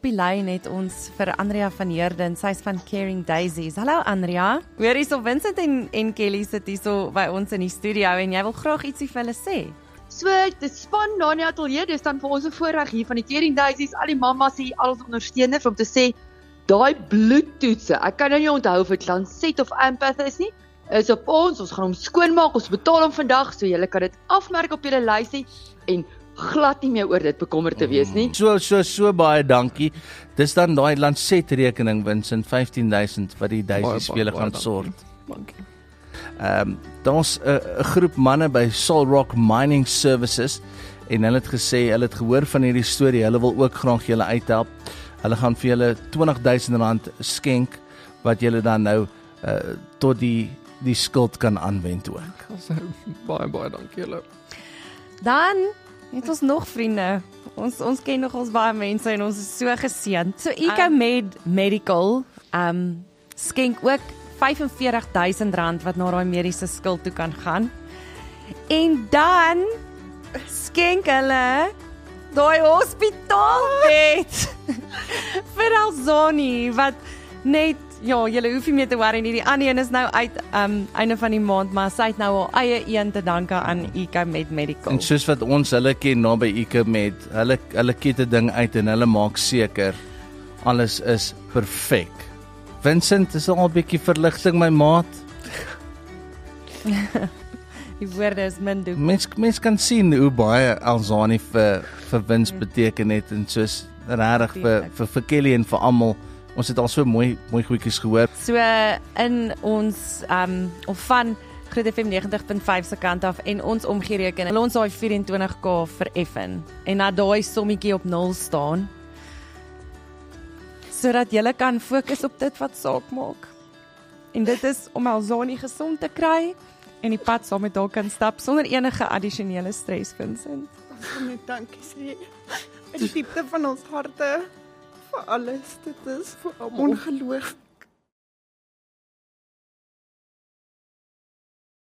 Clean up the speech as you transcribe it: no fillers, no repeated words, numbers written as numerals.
die lyn het ons vir Andrea van Heerden, sy is van Caring Daisies. Hallo Andrea. Hoor hierso Vincent en Kelly sit hierso by ons in die studio en jy wil graag ietsie vir hulle sê. So, die span daar in die ateljee, dis dan vir ons 'n voorreg hier van die Caring Daisies, al die mammas hier, al ons ondersteuners om te sê, daai bloedtoetse, ek kan nou nie onthou of dit Lancet of Empath is nie, is op ons gaan hom skoonmaak, ons betaal hom vandag, so julle kan dit afmerk op julle lysie en glad nie meer oor dit bekommerd te wees nie. So baie dankie. Dis dan daai Lancet rekening Vincent 15,000 wat die Daisies vir julle gaan sort. Dankie. Daar's 'n groep manne by Solrock Mining Services en hulle het gesê, hulle het gehoor van hierdie storie, hulle wil ook graag julle uithelp. Hulle gaan vir julle R20,000 skenk wat julle dan nou tot die skuld kan aanwend ook. So, baie dankie julle. Dan het ons nog vriende. Ons ken nog ons baie mense en ons is so geseënd. So Ecomed Medical skenk ook R45,000 wat na daai mediese skuld toe kan gaan. En dan skenk hulle daai hospitaalbed vir Alzani wat net julle hoef nie meer te worry nie. Die ander een is nou uit einde van die maand, maar sy het nou haar eie een te danke aan Ecomed Medical. En soos wat ons hulle ken naby Ecomed, hulle ket 'n ding uit en hulle maak seker alles is perfek. Vincent, is al 'n bietjie verligting my maat. Die woorde is min doek. Mens kan sien hoe baie Alzani vir Vince beteken het en soos regtig vir Kelly en vir almal. Ons het al so mooi goedjies gehoor. So in ons of van Groot FM 90.5 se kant af en ons omgereken, wil ons daai 24K vereffen en dat daai sommetjie op 0 staan, sodat jy kan fokus op dit wat saak maak. En dit is om Alzani gesond te kry en die pad saam met haar kan stap sonder enige addisionele stres, Vincent. Ons wil net dankie sê in die diepte van ons harte vir alles. Dit is ongelooflik.